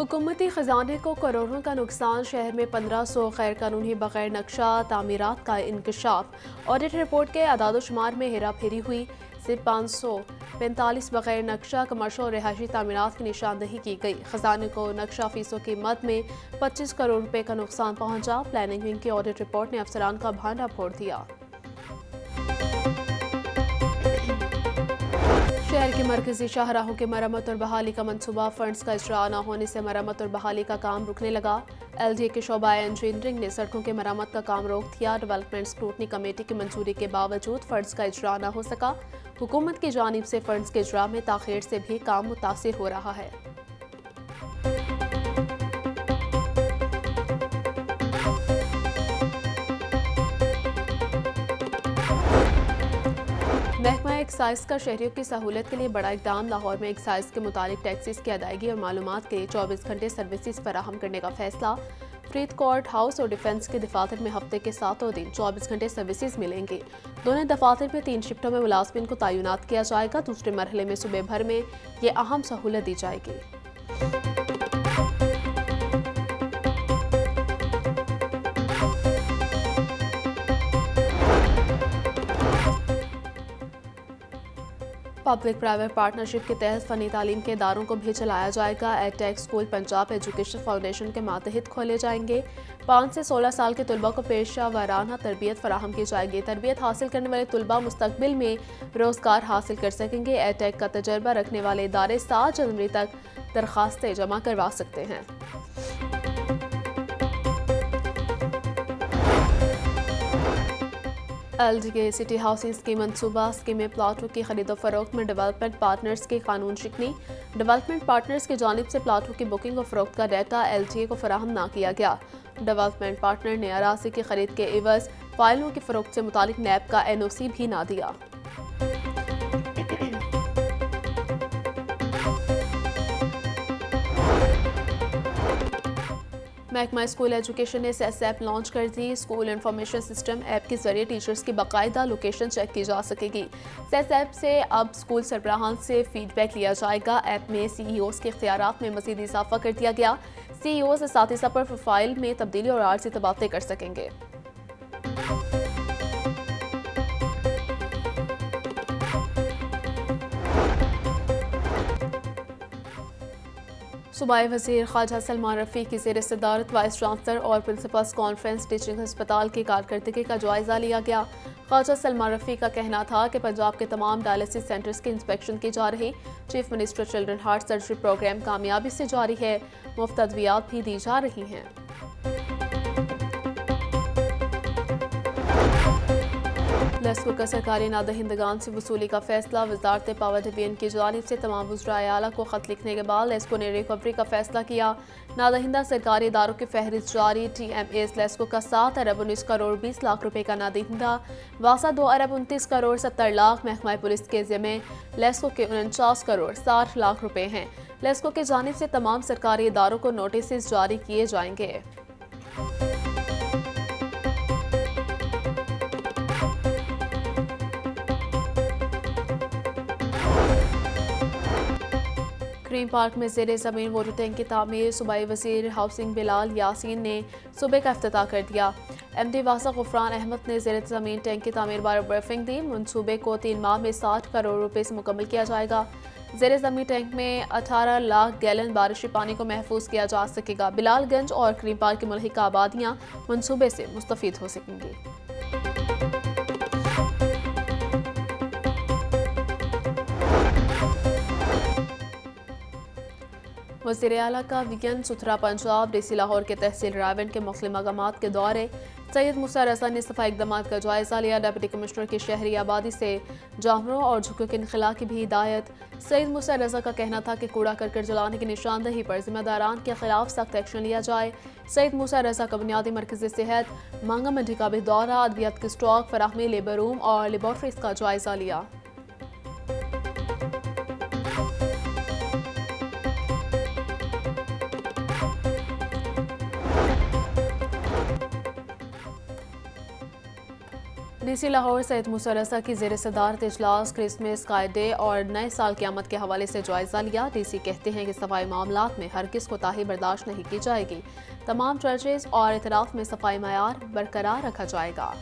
हुकूमती खजाने को करोड़ों का नुकसान, शहर में 1500 गैर कानूनी बगैर नक्शा तामीरात का इंकशाफ। ऑडिट रिपोर्ट के अदाद-ओ-शुमार में हेरा फेरी हुई। सिर्फ 545 बगैर नक्शा कमर्शियल और रिहायशी तामीरात की निशानदही की गई। खजाने को नक्शा फीसों कीमत में 25 करोड़ रुपए का नुकसान पहुंचा। प्लानिंग विंग की ऑडिट रिपोर्ट ने अफसरान का भांडा फोड़ दिया। शहर के मरकजी शाहराहों की मरम्मत और बहाली का मंसूबा, फंड्स का इजरा न होने से मरम्मत और बहाली का काम रुकने लगा। LDA के शोबा इंजीनियरिंग ने सड़कों के मरम्मत का काम रोक दिया। डेवलपमेंट स्क्रूटनी कमेटी की मंजूरी के बावजूद फंड्स का इजरा न हो सका। हुकूमत की जानिब से फंड्स के इजरा में ताखीर से भी काम मुतासिर हो रहा है। महकमा एक्साइज का शहरियों की सहूलत के लिए बड़ा इकदाम। लाहौर में एक्साइज के मुतालिक टैक्सेस की अदायगी और मालूमात के लिए 24 घंटे सर्विसेज फराहम करने का फैसला। फ्रीद कोर्ट हाउस और डिफेंस के दफातर में हफ्ते के 7 दिन 24 घंटे सर्विसेज मिलेंगे। दोनों दफातर में 3 शिफ्टों में मुलाजमीन को तैनात किया जाएगा। दूसरे मरहले में सुबह भर में ये अहम सहूलत दी जाएगी। पब्लिक प्राइवेट पार्टनरशिप के तहत फ़नी तालीम के इदारों को भी चलाया जाएगा। Edtech school Punjab education foundation के मातहत खोले जाएंगे। 5 से 16 साल के तलबा को पेशा वाराना तरबियत फराहम की जाएगी। तरबियत हासिल करने वाले तलबा मुस्तकबिल में रोजगार हासिल कर सकेंगे। एडटेक का तजर्बा रखने वाले इदारे 7 जनवरी तक दरखास्तें जमा करवा सकते हैं। LDA सिटी हाउसिंग स्कीम मनसूबा स्कीम में प्लाटों की खरीदो फरोख्त में डेवलपमेंट पार्टनर्स की कानून शिकनी। डेवलपमेंट पार्टनर्स की जानिब से प्लाटों की बुकिंग और फरोख्त का डाटा LDA को फराहम ना किया गया। डेवलपमेंट पार्टनर ने अराजी की खरीद के एवज फाइलों की फरोख्त से मुतालिक नैब का NOC भी ना दिया। महकमा स्कूल एजुकेशन ने सेस ऐप लॉन्च कर दी। स्कूल इंफॉर्मेशन सिस्टम ऐप के जरिए टीचर्स की बाकायदा लोकेशन चेक की जा सकेगी। सेस ऐप से अब स्कूल सरबराहान से फीडबैक लिया जाएगा। ऐप में CEOs के इख्तियारात में मजीद इजाफा कर दिया गया। CEOs असातिज़ा पर प्रोफाइल में तब्दीली और आर्जी तबादले कर सकेंगे। सूबाई वज़ीर ख्वाजा सलमान रफ़ी की ज़ेर सदारत वाइस चांसलर और प्रिंसिपल्स कॉन्फ्रेंस टीचिंग अस्पताल की कारकर्दगी का जायज़ा लिया गया। ख्वाजा सलमान रफ़ी का कहना था कि पंजाब के तमाम डायलिसिस सेंटर्स की इंस्पेक्शन की जा रही। Chief minister children heart surgery programme कामयाबी से जारी है। मुफ्त अद्वियात भी दी जा रही हैं। लेस्को का सरकारी नादहिंदगान से वसूली का फैसला। वजारत पावर डिवीजन की जानिब से तमाम वज़राए आला को खत लिखने के बाद लेस्को ने रिकवरी का फैसला किया। नादहिंदा सरकारी इदारों की फहरिस्त जारी। TMAs लेस्को का 7 अरब 19 करोड़ 20 लाख रुपए का नादहिंदा। वासा 2 अरब 29 करोड़ 70 लाख। महकमा पुलिस के ज़िम्मे लेस्को के 49 करोड़ 60 लाख रुपए हैं। लेस्को की जानिब से तमाम सरकारी इदारों को नोटिस जारी किए जाएंगे। ग्रीन पार्क में ज़ेरे ज़मीन वाटर टैंक की तामीर। सूबाई वज़ीर हाउसिंग बिलाल यासीन ने सुबह का इफ्तिताह कर दिया। MD वासा गुफरान अहमद ने ज़ेरे ज़मीन टैंक की तामीर बारे ब्रीफिंग दी। मनसूबे को 3 माह में 60 करोड़ रुपए से मुकम्मल किया जाएगा। ज़ेरे ज़मीन टैंक में 18 लाख गैलन बारिशी पानी को महफूज किया जा सकेगा। बिलालगंज और ग्रीन पार्क की मुल्हिका आबादियाँ मनसूबे से मुस्तफ़ीद हो सकेंगी। वज़ीर आला का वीकेंड सुथरा पंजाब। DC लाहौर के तहसील रावन के मुख्तलिफ मकामात के दौरे। सैयद मूसा रज़ा ने सफाई इक़दाम का जायज़ा लिया। डिप्टी कमिश्नर की शहरी आबादी से जानवरों और झुग्गियों के इनखला की भी हिदायत। सैयद मूसा रज़ा का कहना था कि कूड़ा करकट जलाने की निशानदही पर जिम्मेदारान के खिलाफ सख्त एक्शन लिया जाए। सैयद मूसा रज़ा का बुनियादी मरकज़ी सेहत मांगा मंडी का भी दौरा। अद्वियात की स्टॉक फराहमी, लेबर रूम और लेबॉर्ट्रीज का जायज़ा लिया। डीसी लाहौर सैयद मूसा रज़ा की ज़ेर सदारत इजलास क्रिसमस का डे और नए साल की आमद के हवाले से जायजा लिया। डीसी कहते हैं कि सफाई मामलात में हरगिज़ कोताही बर्दाश्त नहीं की जाएगी। तमाम चर्चेज और इतराफ में सफाई मयार बरकरार रखा जाएगा।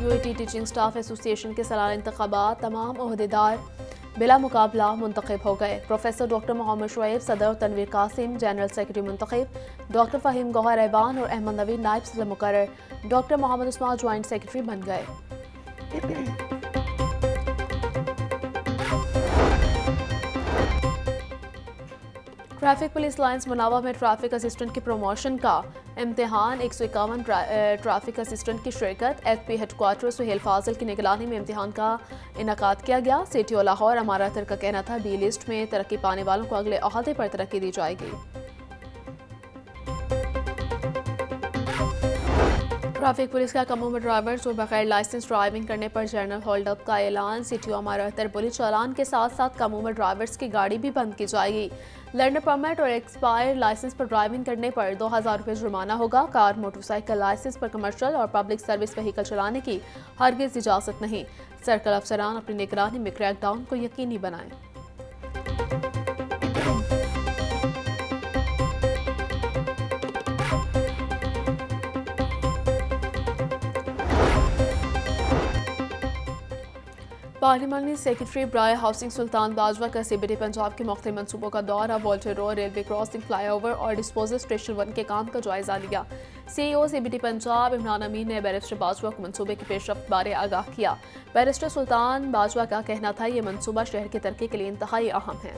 यूएटी टीचिंग स्टाफ एसोसिएशन के सालाना इंतखाबात तमाम ओहदेदार बिला मुकाबला मुंतखब हो गए। प्रोफेसर डॉक्टर मोहम्मद शुएब सदर, तनवीर कासिम जनरल सेक्रेटरी मुंतखब, डॉक्टर फ़हीम गौहर ऐबान और अहमद नवीद नायब सदर मुकर्रर, doctor Mohammad Usman joint secretary बन गए। ट्रैफिक पुलिस लाइन्स मुनावा में ट्रैफिक असिस्टेंट की प्रमोशन का इम्तिहान 151 ट्रैफिक असिस्टेंट की शिरकत। एसपी हेडक्वार्टर सुहेल फाजिल की निगरानी में इम्तिहान का इनकाद किया गया। सीटीओ लाहौर अमारा अतर का कहना था बी लिस्ट में तरक्की पाने वालों को अगले अहदे पर तरक्की दी जाएगी। ट्रैफिक पुलिस का कमों में ड्राइवर्स को बगैर लाइसेंस ड्राइविंग करने पर जनरल होल्ड अप का ऐलान। सीटीओ अमारा अतर बोली चालान के साथ साथ कमों में ड्राइवर्स की गाड़ी भी बंद की जाएगी। लर्नर परमिट और एक्सपायर लाइसेंस पर ड्राइविंग करने पर 2000 रुपये जुर्माना होगा। कार, मोटरसाइकिल लाइसेंस पर कमर्शियल और पब्लिक सर्विस व्हीकल चलाने की हरगिज इजाजत नहीं। सर्कल अफसरान अपनी निगरानी में क्रैकडाउन को यकीनी बनाएं। पार्लिमानी सेक्रेटरी ब्राय हाउसिंग सुल्तान बाजवा का सीबीडी पंजाब के मुख्तलिफ मनसूबों का दौरा, Walter road, railway crossing, flyover और डिस्पोजल स्टेशन 1 के काम का जायजा लिया। सीईओ सीबीडी पंजाब इमरान अमीन ने बैरिस्टर बाजवा को मनसूबे की पेशरफ्त बारे आगाह किया। बैरिस्टर सुल्तान बाजवा का कहना था ये मनसूबा शहर की तरक्की के लिए इंतहाई अहम है।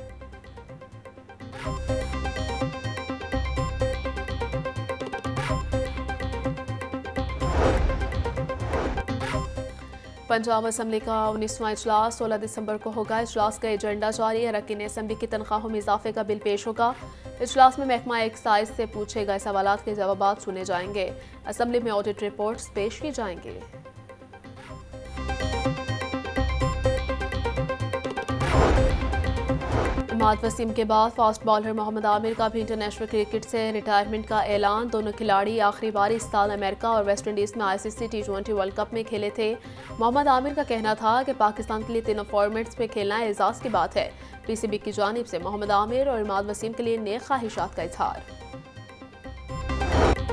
पंजाब असम्बली का 19वां इजलास 16 दिसंबर को होगा। इजलास का एजेंडा जारी है। अरकान असम्बली की तनख्वाहों में इजाफे का बिल पेश होगा। इजलास में महकमा एक्साइज से पूछे गए सवालात के जवाब सुने जाएंगे। असम्बली में ऑडिट रिपोर्ट्स पेश की जाएंगी। इमाद वसीम के बाद फास्ट बॉलर मोहम्मद आमिर का भी इंटरनेशनल क्रिकेट से रिटायरमेंट का ऐलान। दोनों खिलाड़ी आखिरी बार इस साल अमेरिका और वेस्ट इंडीज में आईसीसी T20 वर्ल्ड कप में खेले थे। मोहम्मद आमिर का कहना था कि पाकिस्तान के लिए तीनों फॉर्मेट्स में खेलना एजाज की बात है। पीसीबी की जानिब से मोहम्मद आमिर और इमाद वसीम के लिए नेक ख्वाहिशात का इजहार।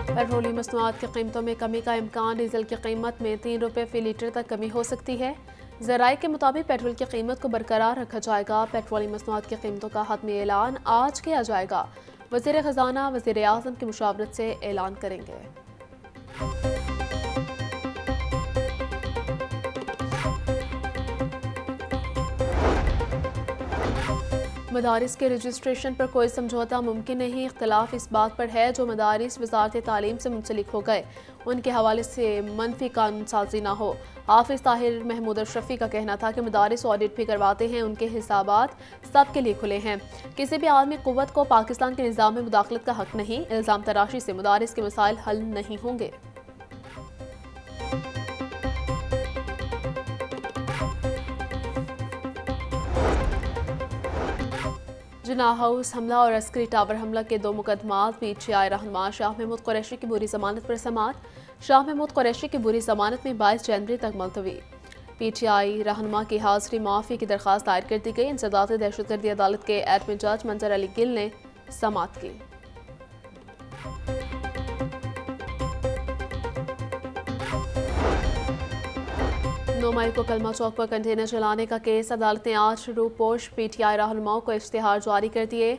पेट्रोलियम मसनूआत की कीमतों में कमी का इम्कान। डीजल की कीमत में 3 रुपये फी लीटर तक कमी हो सकती है। ज़राए के मुताबिक पेट्रोल की कीमत को बरकरार रखा जाएगा। पेट्रोलियम मसनूआत की कीमतों का हतमी ऐलान आज किया जाएगा। वज़ीर ख़जाना वज़ीर आज़म की मुशावरत से ऐलान करेंगे। मदारिस के रजिस्ट्रेशन पर कोई समझौता मुमकिन नहीं। इख्तिलाफ इस बात पर है जो मदारिस वज़ारत तालीम से मुंसलिक हो गए उनके हवाले से मनफी कानून साजी ना हो। हाफिज ताहिर महमूद अशरफी का कहना था कि मदारिस ऑडिट भी करवाते हैं, उनके हिसाबात सब के लिए खुले हैं। किसी भी आलमी कुव्वत को पाकिस्तान के निज़ाम में मुदाखलत का हक नहीं। इल्ज़ाम तराशी से मदारिस के मसाइल हल नहीं होंगे। जिनाह हाउस हमला और अस्करी टावर हमला के 2 मुकदमात। पीटीआई रहनुमा शाह महमूद कुरैशी की बुरी जमानत पर समाअत। शाह महमूद कुरैशी की बुरी जमानत में 22 जनवरी तक मुलतवी। पीटीआई रहनुमा की हाजिरी माफी की दरख्वास्त दायर कर दी गई। इंसदाद दहशतगर्दी अदालत के एडमिन जज मंजर अली गिल ने समाअत की। 9 मई को कलमा चौक पर कंटेनर चलाने का केस। अदालत ने आज रूपोश पीटीआई रहनुमाओं को इश्तिहार जारी कर दिए।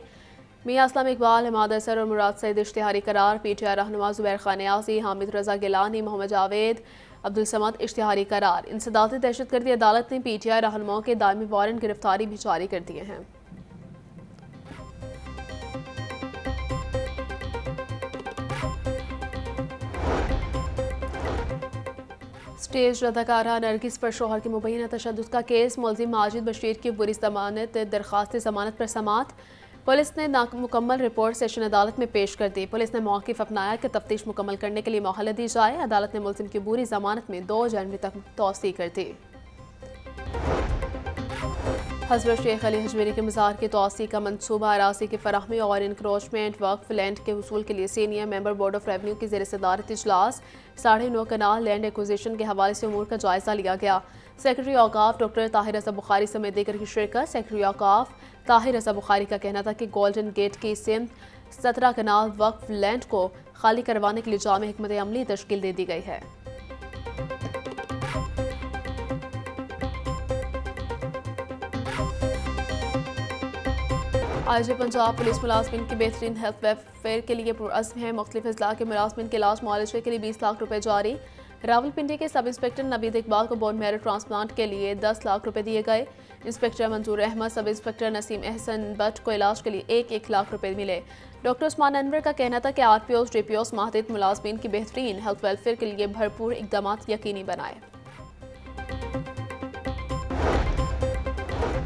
मियां असलम इकबाल, हमाद असर और मुराद सईद इश्तिहारी करार। पीटीआई रहनुमा जुबैर खान नियाज़ी, हामिद रजा गिलानी, मोहम्मद जावेद, अब्दुल समद इश्तिहारी करार। इंसदाद दहशतगर्दी अदालत ने पीटीआई रहनुमाओं के दायमी वारंट गिरफ्तारी भी जारी कर दिए हैं। स्टेज अदाकारा नरगिस पर शोहर के मुबैना तशद्दुद का केस। मुलजिम माजिद बशीर की बुरी जमानत दरख्वास्त जमानत पर समाअत। पुलिस ने नामुकम्मल रिपोर्ट सेशन अदालत में पेश कर दी। पुलिस ने मौक़िफ़ अपनाया कि तफ्तीश मुकम्मल करने के लिए मोहलत दी जाए। अदालत ने मुलजिम की बुरी जमानत में 2 जनवरी तक तौसीक़ कर दी। हज़रत शेख अली हजवेरी के मज़ार की तोसी का मनसूबा अराजी की फराहमी और इंक्रोचमेंट वक्फ लैंड के वसूल के लिए senior member board of revenue की ज़ेर सदारत इजलास 9.5 कनाल लैंड एक्विजिशन के हवाले से उमूर का जायज़ा लिया गया। सेक्रेटरी औकाफ डॉक्टर ताहिर रज़ा बुखारी समेत दीगर की शिरकत। सेक्रेटरी औकाफ ताहिर रज़ा बुखारी का कहना था कि गोल्डन गेट की सिमत 17 कनाल वक्फ लैंड को खाली करवाने के लिए जामे हिकमत अमली तश्कील दे दी गई है। आज पंजाब पुलिस मुलाजमिन की बेहतरीन हेल्थ वेलफेयर के लिए पुरअज़्म है। मुख्तलिफ अजला के मुलाजमिन के इलाज मुआलजे के लिए 20 लाख रुपए जारी। रावलपिंडी के सब इंस्पेक्टर नवीद इकबाल को बोन मैरो ट्रांसप्लांट के लिए 10 लाख रुपए दिए गए। इंस्पेक्टर मंजूर Ahmad, sub inspector Naseem Ehsan but को इलाज के लिए 1-1 लाख रुपए मिले। डॉक्टर उस्मान अनवर का कहना था कि RPOs DPOs माहदिद मुलाजमिन की बेहतरीन हेल्थ वेलफेयर के लिए भरपूर इकदाम यकीनी बनाए।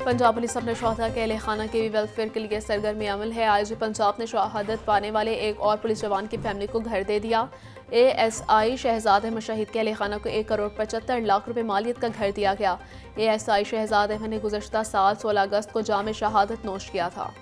पंजाब पुलिस अपने शोहदा के अहले खाना के वेलफेयर के लिए सरगर्मी अमल है। आज पंजाब ने शहादत पाने वाले एक और पुलिस जवान की फैमिली को घर दे दिया। ASI शहजाद अहमद शहीद के अहले खाना को 1 करोड़ 75 लाख रुपए मालियत का घर दिया गया। ASI शहजाद अहमद ने गुज़श्ता साल 16 अगस्त को जाम शहादत नोश किया था।